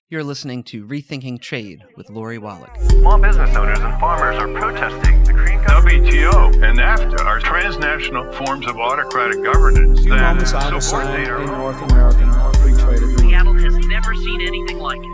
You're listening to Rethinking Trade with Lori Wallach. Small business owners and farmers are protesting the Korean WTO and NAFTA are transnational forms of autocratic governance Few that moments I have subordinate signed our a own. North American free trade agreement. Seattle has never seen anything like it.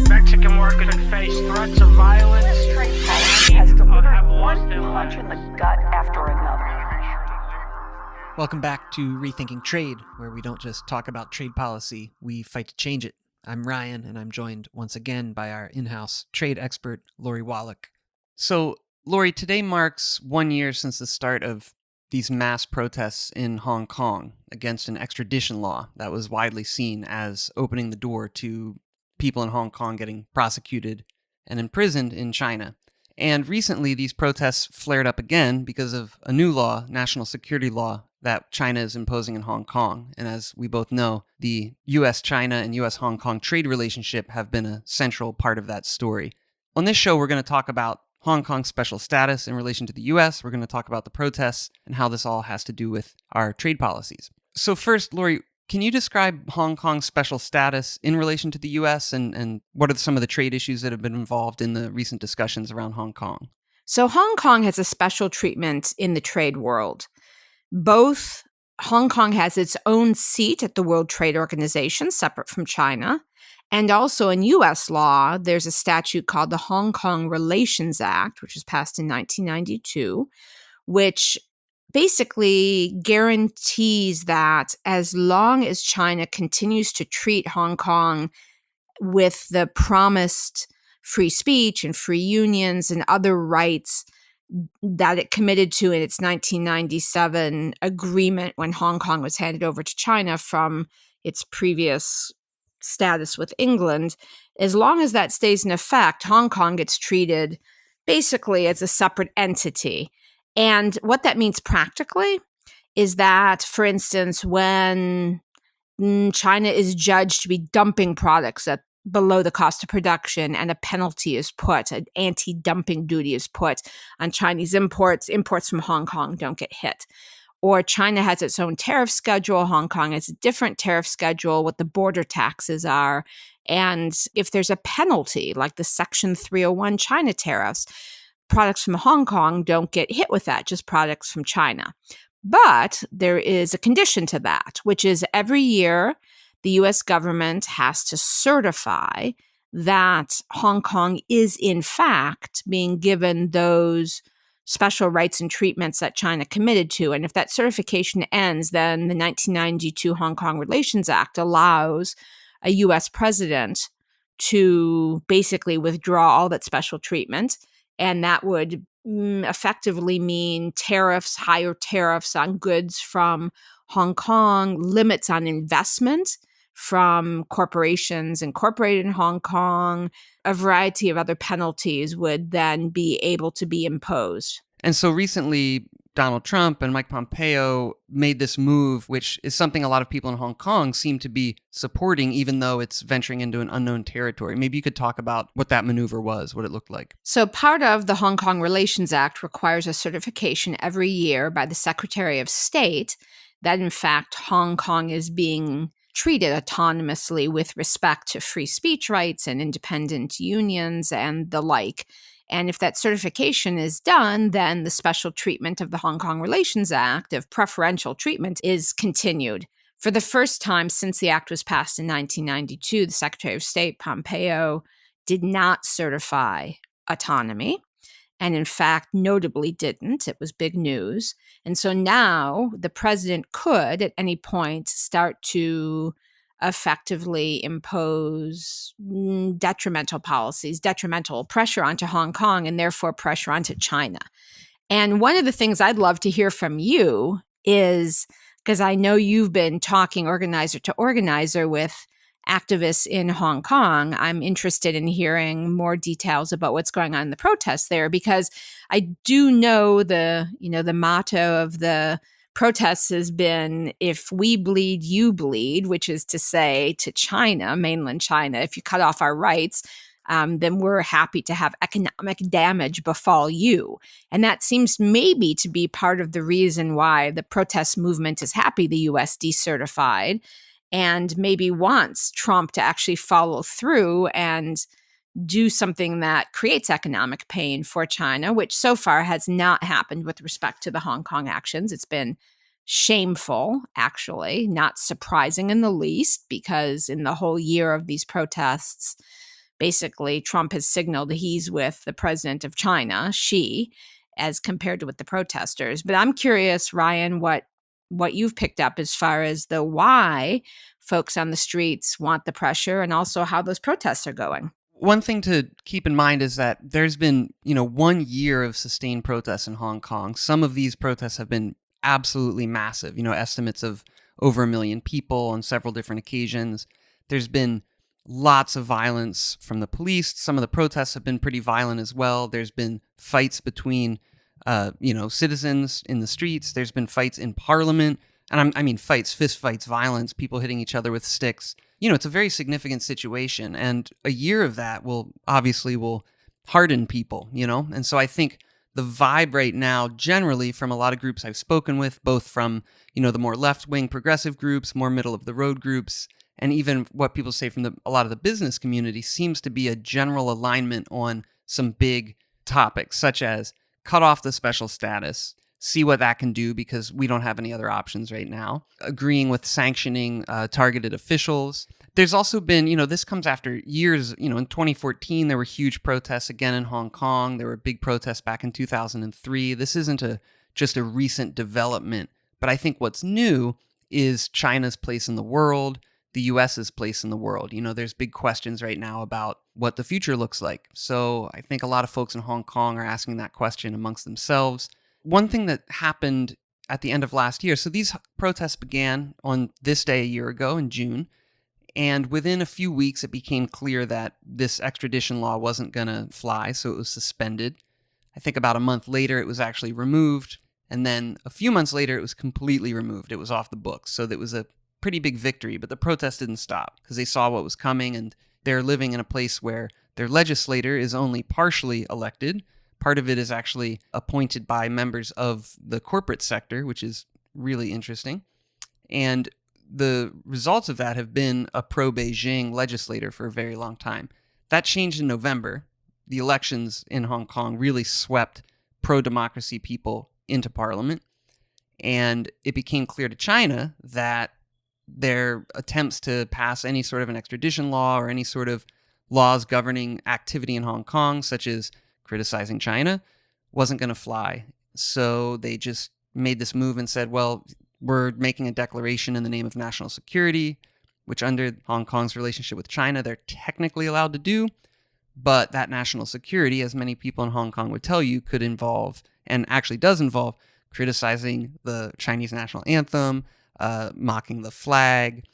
Mexican workers face threats of violence. Trade policy has delivered one punch in the gut after another. Welcome back to Rethinking Trade, where we don't just talk about trade policy, we fight to change it. I'm Ryan, and I'm joined once again by our in-house trade expert, Lori Wallach. So, Lori, today marks 1 year since the start of these mass protests in Hong Kong against an extradition law that was widely seen as opening the door to people in Hong Kong getting prosecuted and imprisoned in China. And recently, these protests flared up again because of a new law, national security law, that China is imposing in Hong Kong. And as we both know, the U.S.-China and U.S.-Hong Kong trade relationship have been a central part of that story. On this show, we're going to talk about Hong Kong's special status in relation to the U.S. We're going to talk about the protests and how this all has to do with our trade policies. So first, Lori, can you describe Hong Kong's special status in relation to the U.S. and what are some of the trade issues that have been involved in the recent discussions around Hong Kong? So Hong Kong has a special treatment in the trade world. Both Hong Kong has its own seat at the World Trade Organization, separate from China, and also in U.S. law, there's a statute called the Hong Kong Relations Act, which was passed in 1992, which basically guarantees that as long as China continues to treat Hong Kong with the promised free speech and free unions and other rights that it committed to in its 1997 agreement when Hong Kong was handed over to China from its previous status with England, as long as that stays in effect, Hong Kong gets treated basically as a separate entity. And what that means practically is that, for instance, when China is judged to be dumping products at below the cost of production and a penalty is put, an anti-dumping duty is put on Chinese imports from Hong Kong don't get hit. Or China has its own tariff schedule, Hong Kong has a different tariff schedule, what the border taxes are. And if there's a penalty, like the Section 301 China tariffs, products from Hong Kong don't get hit with that, just products from China. But there is a condition to that, which is every year the U.S. government has to certify that Hong Kong is, in fact, being given those special rights and treatments that China committed to. And if that certification ends, then the 1992 Hong Kong Relations Act allows a U.S. president to basically withdraw all that special treatment. And that would effectively mean tariffs, higher tariffs on goods from Hong Kong, limits on investment from corporations incorporated in Hong Kong. A variety of other penalties would then be able to be imposed. And so recently, Donald Trump and Mike Pompeo made this move, which is something a lot of people in Hong Kong seem to be supporting, even though it's venturing into an unknown territory. Maybe you could talk about what that maneuver was, what it looked like. So part of the Hong Kong Relations Act requires a certification every year by the Secretary of State that, in fact, Hong Kong is being treated autonomously with respect to free speech rights and independent unions and the like. And if that certification is done, then the special treatment of the Hong Kong Relations Act of preferential treatment is continued. For the first time since the act was passed in 1992, the Secretary of State, Pompeo, did not certify autonomy. And in fact, notably didn't. It was big news. And so now the president could, at any point, start to effectively impose detrimental policies, detrimental pressure onto Hong Kong, and therefore pressure onto China. And one of the things I'd love to hear from you is, because I know you've been talking organizer to organizer with activists in Hong Kong, I'm interested in hearing more details about what's going on in the protests there, because I do know the motto of the protests has been, if we bleed, you bleed, which is to say to China, mainland China, if you cut off our rights, then we're happy to have economic damage befall you. And that seems maybe to be part of the reason why the protest movement is happy the U.S. decertified and maybe wants Trump to actually follow through and do something that creates economic pain for China, which so far has not happened with respect to the Hong Kong actions. It's been shameful, actually, not surprising in the least, because in the whole year of these protests, basically Trump has signaled he's with the president of China, Xi, as compared to with the protesters. But I'm curious, Ryan, what you've picked up as far as the why folks on the streets want the pressure and also how those protests are going. One thing to keep in mind is that there's been, 1 year of sustained protests in Hong Kong. Some of these protests have been absolutely massive, estimates of over 1 million people on several different occasions. There's been lots of violence from the police. Some of the protests have been pretty violent as well. There's been fights between, citizens in the streets. There's been fights in parliament. And I mean fights, fist fights, violence, people hitting each other with sticks. It's a very significant situation. And a year of that will harden people, And so I think the vibe right now, generally from a lot of groups I've spoken with, both from, the more left-wing progressive groups, more middle-of-the-road groups, and even what people say from a lot of the business community, seems to be a general alignment on some big topics, such as cut off the special status, see what that can do because we don't have any other options right now, agreeing with sanctioning targeted officials. There's also been, this comes after years, in 2014, there were huge protests again in Hong Kong. There were big protests back in 2003. This isn't just a recent development, but I think what's new is China's place in the world, the US's place in the world. There's big questions right now about what the future looks like. So I think a lot of folks in Hong Kong are asking that question amongst themselves. One thing that happened at the end of last year, so these protests began on this day a year ago in June, and within a few weeks it became clear that this extradition law wasn't going to fly, so it was suspended. I think about a month later it was actually removed, and then a few months later it was completely removed. It was off the books, so that was a pretty big victory, but the protests didn't stop because they saw what was coming, and they're living in a place where their legislator is only partially elected. Part of it is actually appointed by members of the corporate sector, which is really interesting. And the results of that have been a pro-Beijing legislator for a very long time. That changed in November. The elections in Hong Kong really swept pro-democracy people into parliament. And it became clear to China that their attempts to pass any sort of an extradition law or any sort of laws governing activity in Hong Kong, such as criticizing China, wasn't going to fly. So they just made this move and said, well, we're making a declaration in the name of national security, which under Hong Kong's relationship with China, they're technically allowed to do. But that national security, as many people in Hong Kong would tell you, could involve, and actually does involve, criticizing the Chinese national anthem, mocking the flag.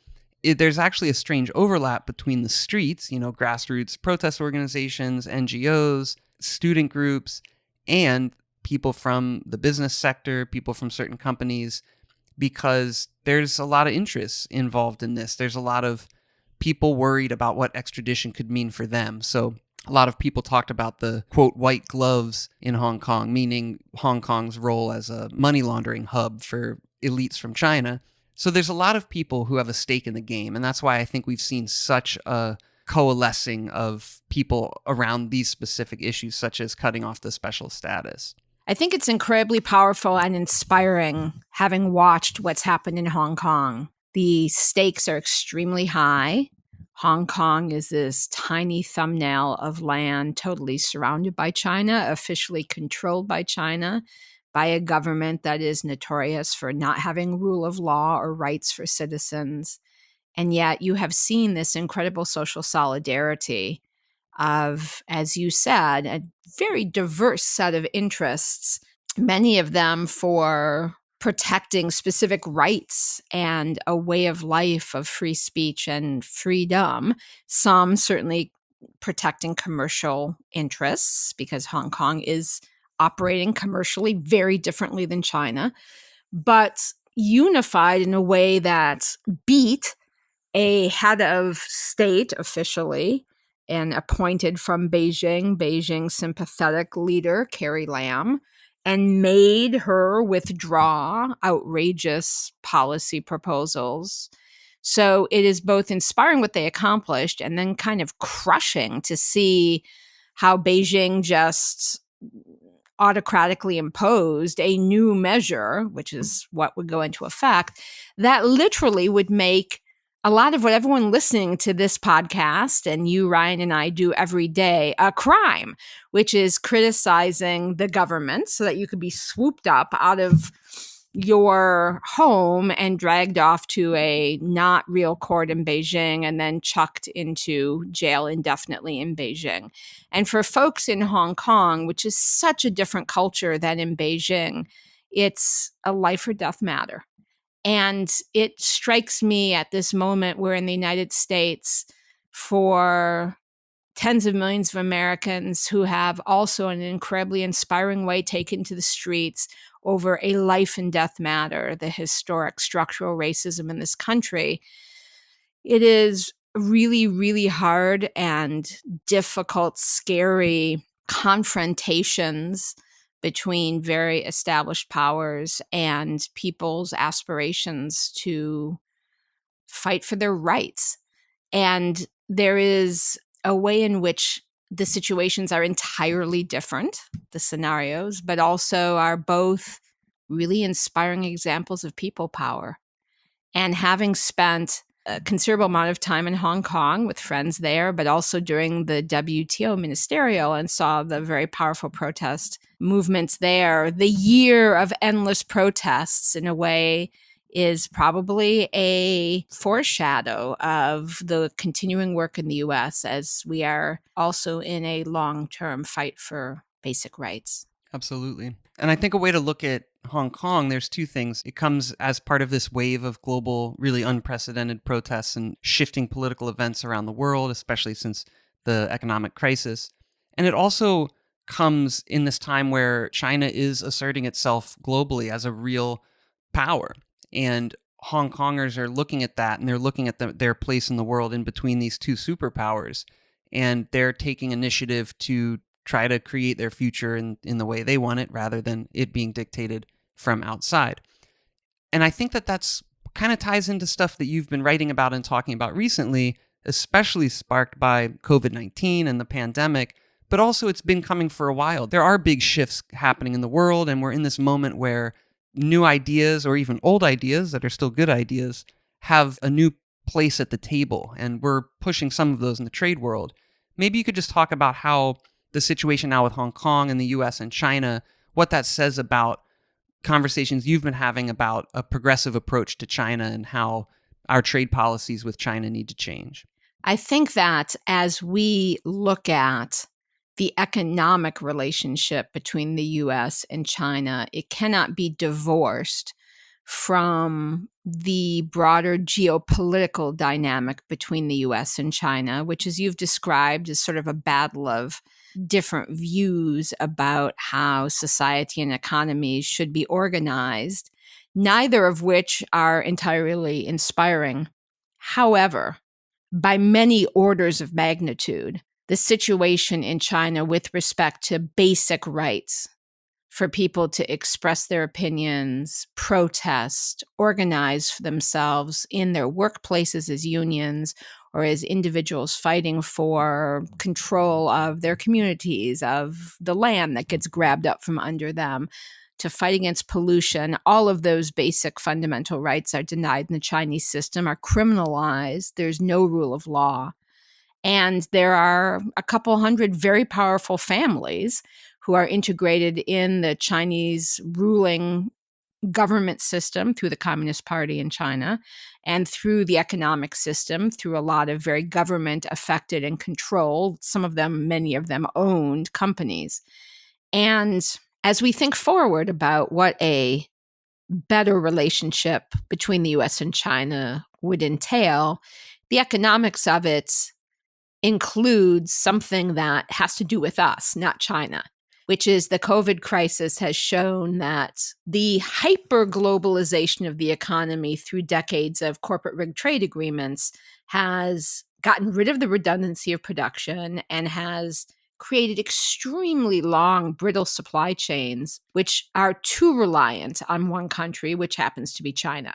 There's actually a strange overlap between the streets, grassroots protest organizations, NGOs, student groups, and people from the business sector, people from certain companies, because there's a lot of interests involved in this. There's a lot of people worried about what extradition could mean for them. So a lot of people talked about the, quote, white gloves in Hong Kong, meaning Hong Kong's role as a money laundering hub for elites from China. So there's a lot of people who have a stake in the game, and that's why I think we've seen such a coalescing of people around these specific issues, such as cutting off the special status. I think it's incredibly powerful and inspiring having watched what's happened in Hong Kong. The stakes are extremely high. Hong Kong is this tiny thumbnail of land totally surrounded by China, officially controlled by China, by a government that is notorious for not having rule of law or rights for citizens. And yet you have seen this incredible social solidarity of, as you said, a very diverse set of interests, many of them for protecting specific rights and a way of life of free speech and freedom. Some certainly protecting commercial interests because Hong Kong is operating commercially very differently than China, but unified in a way that beat a head of state officially and appointed from Beijing's sympathetic leader, Carrie Lam, and made her withdraw outrageous policy proposals. So it is both inspiring what they accomplished and then kind of crushing to see how Beijing just autocratically imposed a new measure, which is what would go into effect, that literally would make a lot of what everyone listening to this podcast and you, Ryan, and I do every day a crime, which is criticizing the government so that you could be swooped up out of your home and dragged off to a not real court in Beijing and then chucked into jail indefinitely in Beijing. And for folks in Hong Kong, which is such a different culture than in Beijing, it's a life or death matter. And it strikes me at this moment where in the United States, for tens of millions of Americans who have also in an incredibly inspiring way taken to the streets over a life and death matter, the historic structural racism in this country, it is really, really hard and difficult, scary confrontations between very established powers and people's aspirations to fight for their rights. And there is a way in which the situations are entirely different, the scenarios, but also are both really inspiring examples of people power. And having spent a considerable amount of time in Hong Kong with friends there, but also during the WTO ministerial and saw the very powerful protest movements there, the year of endless protests in a way is probably a foreshadow of the continuing work in the US as we are also in a long-term fight for basic rights. Absolutely. And I think a way to look at Hong Kong, there's two things. It comes as part of this wave of global, really unprecedented protests and shifting political events around the world, especially since the economic crisis. And it also comes in this time where China is asserting itself globally as a real power. And Hong Kongers are looking at that, and they're looking at their place in the world in between these two superpowers. And they're taking initiative to try to create their future in the way they want it, rather than it being dictated from outside. And I think that that's kind of ties into stuff that you've been writing about and talking about recently, especially sparked by COVID-19 and the pandemic, but also it's been coming for a while. There are big shifts happening in the world, and we're in this moment where new ideas, or even old ideas that are still good ideas, have a new place at the table, and we're pushing some of those in the trade world. Maybe you could just talk about how the situation now with Hong Kong and the US and China, what that says about conversations you've been having about a progressive approach to China and how our trade policies with China need to change. I think that as we look at the economic relationship between the US and China, it cannot be divorced from the broader geopolitical dynamic between the US and China, which, as you've described, is sort of a battle of different views about how society and economies should be organized, neither of which are entirely inspiring. However, by many orders of magnitude, the situation in China with respect to basic rights for people to express their opinions, protest, organize for themselves in their workplaces as unions or as individuals fighting for control of their communities, of the land that gets grabbed up from under them, to fight against pollution. All of those basic fundamental rights are denied in the Chinese system, are criminalized. There's no rule of law. And there are a couple hundred very powerful families who are integrated in the Chinese ruling government system through the Communist Party in China and through the economic system, through a lot of very government affected and controlled, some of them, many of them owned companies. And as we think forward about what a better relationship between the US and China would entail, the economics of it includes something that has to do with us, not China, which is the COVID crisis has shown that the hyper-globalization of the economy through decades of corporate rigged trade agreements has gotten rid of the redundancy of production and has created extremely long, brittle supply chains, which are too reliant on one country, which happens to be China.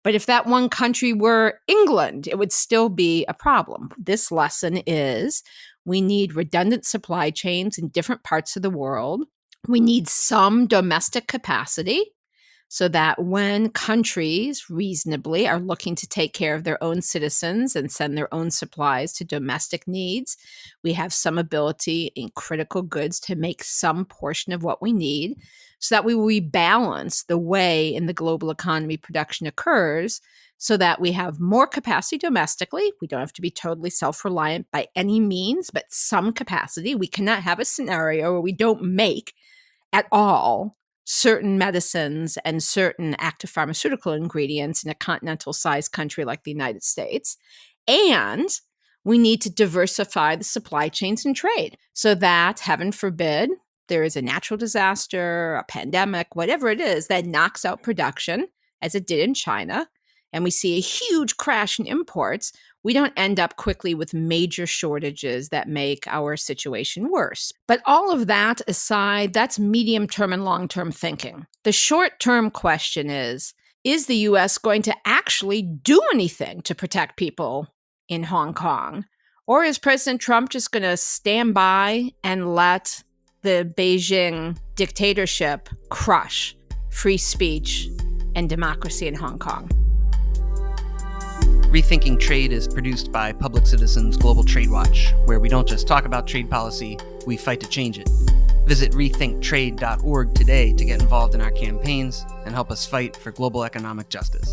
But if that one country were England, it would still be a problem. This lesson is we need redundant supply chains in different parts of the world. We need some domestic capacity so that when countries reasonably are looking to take care of their own citizens and send their own supplies to domestic needs, we have some ability in critical goods to make some portion of what we need so that we rebalance the way in the global economy production occurs so that we have more capacity domestically. We don't have to be totally self-reliant by any means, but some capacity. We cannot have a scenario where we don't make at all certain medicines and certain active pharmaceutical ingredients in a continental-sized country like the United States. And we need to diversify the supply chains and trade so that, heaven forbid, there is a natural disaster, a pandemic, whatever it is that knocks out production, as it did in China, and we see a huge crash in imports, we don't end up quickly with major shortages that make our situation worse. But all of that aside, that's medium-term and long-term thinking. The short-term question is the U.S. going to actually do anything to protect people in Hong Kong? Or is President Trump just going to stand by and let the Beijing dictatorship crush free speech and democracy in Hong Kong? Rethinking Trade is produced by Public Citizens Global Trade Watch, where we don't just talk about trade policy, we fight to change it. Visit rethinktrade.org today to get involved in our campaigns and help us fight for global economic justice.